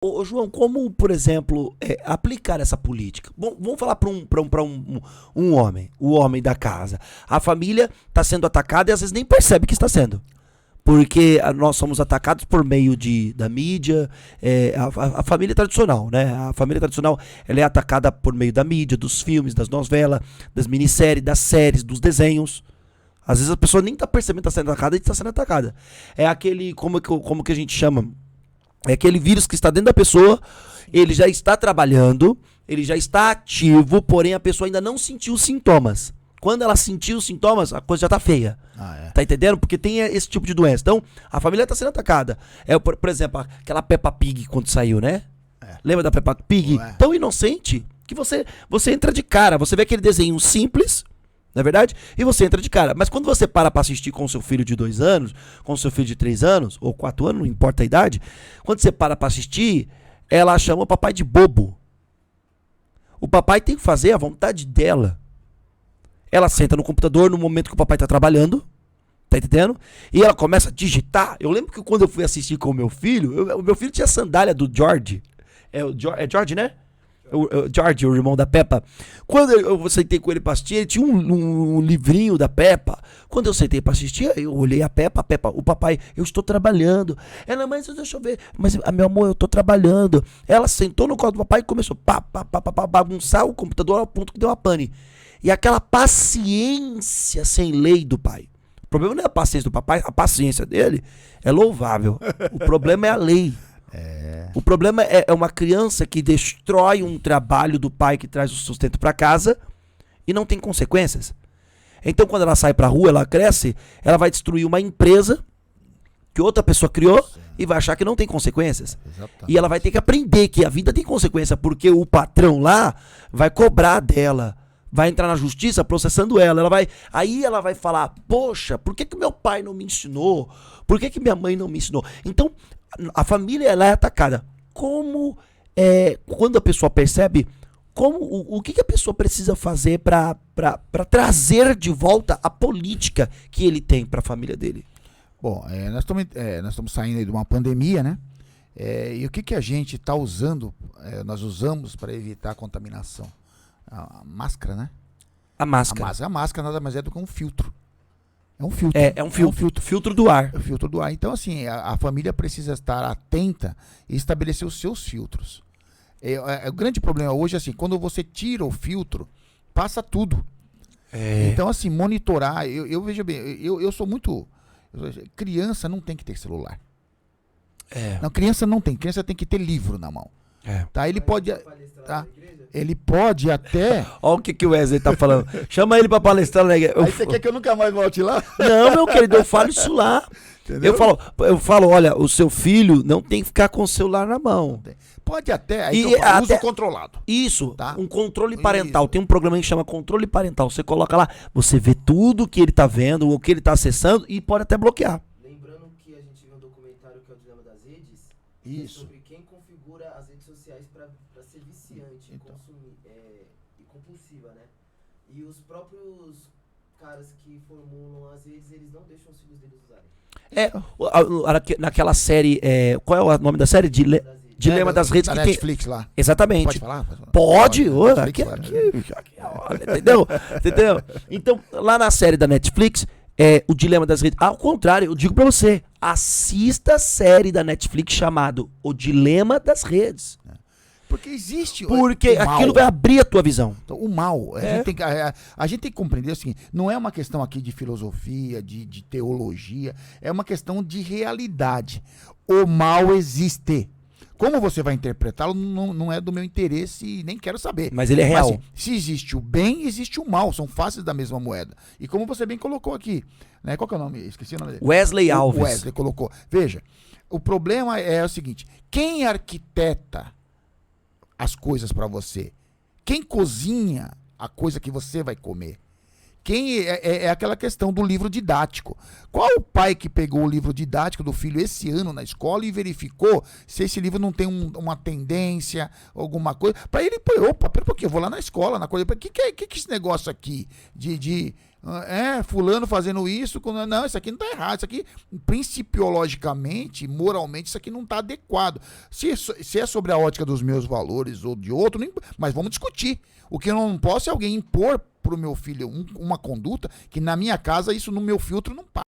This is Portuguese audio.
Ô, João, como, por exemplo, aplicar essa política? Bom, vamos falar para um homem, o homem da casa. A família está sendo atacada e às vezes nem percebe que está sendo. Porque nós somos atacados por meio da mídia, a família tradicional, né? A família tradicional ela é atacada por meio da mídia, dos filmes, das novelas, das minisséries, das séries, dos desenhos. Às vezes a pessoa nem está percebendo que está sendo atacada e está sendo atacada. É aquele, como que a gente chama? É aquele vírus que está dentro da pessoa, ele já está trabalhando, ele já está ativo, porém a pessoa ainda não sentiu os sintomas. Quando ela sentiu os sintomas, a coisa já tá feia. Tá entendendo? Porque tem esse tipo de doença. Então, a família tá sendo atacada. Por exemplo, aquela Peppa Pig quando saiu, né? Lembra da Peppa Pig? Tão inocente que você entra de cara. Você vê aquele desenho simples, não é verdade? E você entra de cara. Mas quando você para pra assistir com seu filho de 2 anos, com seu filho de 3 anos, ou 4 anos, não importa a idade, quando você para pra assistir, ela chama o papai de bobo. O papai tem que fazer a vontade dela. Ela senta no computador no momento que o papai tá trabalhando, tá entendendo? E ela começa a digitar. Eu lembro que quando eu fui assistir com o meu filho, o meu filho tinha sandália do George. É George, né? O George, o irmão da Peppa. Quando eu sentei com ele pra assistir, ele tinha um livrinho da Peppa. Quando eu sentei pra assistir, eu olhei a Peppa, o papai, eu estou trabalhando. Ela, mas deixa eu ver. Mas, meu amor, eu tô trabalhando. Ela sentou no colo do papai e começou a bagunçar o computador ao ponto que deu uma pane. E aquela paciência sem lei do pai. O problema não é a paciência do papai, a paciência dele é louvável. O problema é a lei. O problema é uma criança que destrói um trabalho do pai que traz o sustento para casa e não tem consequências. Então, quando ela sai pra rua, ela cresce, ela vai destruir uma empresa que outra pessoa criou e vai achar que não tem consequências. Exatamente. E ela vai ter que aprender que a vida tem consequência, porque o patrão lá vai cobrar dela. Vai entrar na justiça processando ela. Aí ela vai falar, poxa, por que meu pai não me ensinou? Por que minha mãe não me ensinou? Então, a família ela é atacada. Quando a pessoa percebe, o que a pessoa precisa fazer para trazer de volta a política que ele tem para a família dele? Bom, nós estamos saindo aí de uma pandemia, né? E o que a gente está usando, nós usamos para evitar a contaminação? A máscara, né? A máscara. A máscara nada mais é do que um filtro. É um filtro. É um filtro. Filtro do ar. É o filtro do ar. Então, assim, a família precisa estar atenta e estabelecer os seus filtros. O grande problema hoje é assim, quando você tira o filtro, passa tudo. Então, assim, monitorar. Eu vejo bem, eu sou muito... Criança não tem que ter celular. Não, criança não tem. Criança tem que ter livro na mão. Tá? Ele pode... Tá? Ele pode até... Olha o que o Wesley tá falando. Chama ele pra palestrar na igreja. Aí você quer que eu nunca mais volte lá? Não, meu querido, eu falo isso lá. Entendeu? Eu falo, olha, o seu filho não tem que ficar com o celular na mão. Pode até, aí uso controlado. Isso, tá? Um controle parental. Isso. Tem um programa que chama controle parental. Você coloca lá, você vê tudo que ele tá vendo, o que ele tá acessando e pode até bloquear. Lembrando que a gente viu um documentário que é o Dilema das Redes. Isso. Sobre quem configura as redes sociais para ser viciante e compulsiva, né? E os próprios caras que formulam as redes, eles não deixam os filhos deles usarem. Naquela série, qual é o nome da série? Dilema das Redes. Da que Netflix tem... lá. Exatamente. Pode falar? Pode. Aqui, entendeu? Então, lá na série da Netflix, o Dilema das Redes. Ao contrário, eu digo pra você, assista a série da Netflix chamado O Dilema das Redes. Porque existe... Porque aquilo vai abrir a tua visão. Então, o mal. A gente tem que compreender assim, não é uma questão aqui de filosofia, de teologia, é uma questão de realidade. O mal existe. Como você vai interpretá-lo não é do meu interesse e nem quero saber. Mas ele é real. Assim, se existe o bem, existe o mal. São faces da mesma moeda. E como você bem colocou aqui, né? Qual que é o nome? Esqueci o nome dele. Wesley Alves. Wesley colocou. Veja, o problema é o seguinte. Quem arquiteta as coisas para você? Quem cozinha a coisa que você vai comer? Quem é aquela questão do livro didático. Qual o pai que pegou o livro didático do filho esse ano na escola e verificou se esse livro não tem uma tendência, alguma coisa? Para ele, opa, pera um pouquinho, eu vou lá na escola, na coisa. O que é esse negócio aqui de fulano fazendo isso, não, isso aqui não tá errado, isso aqui, principiologicamente, moralmente, isso aqui não tá adequado. Se é sobre a ótica dos meus valores ou de outro, mas vamos discutir. O que eu não posso é alguém impor pro meu filho uma conduta que na minha casa, isso no meu filtro não passa.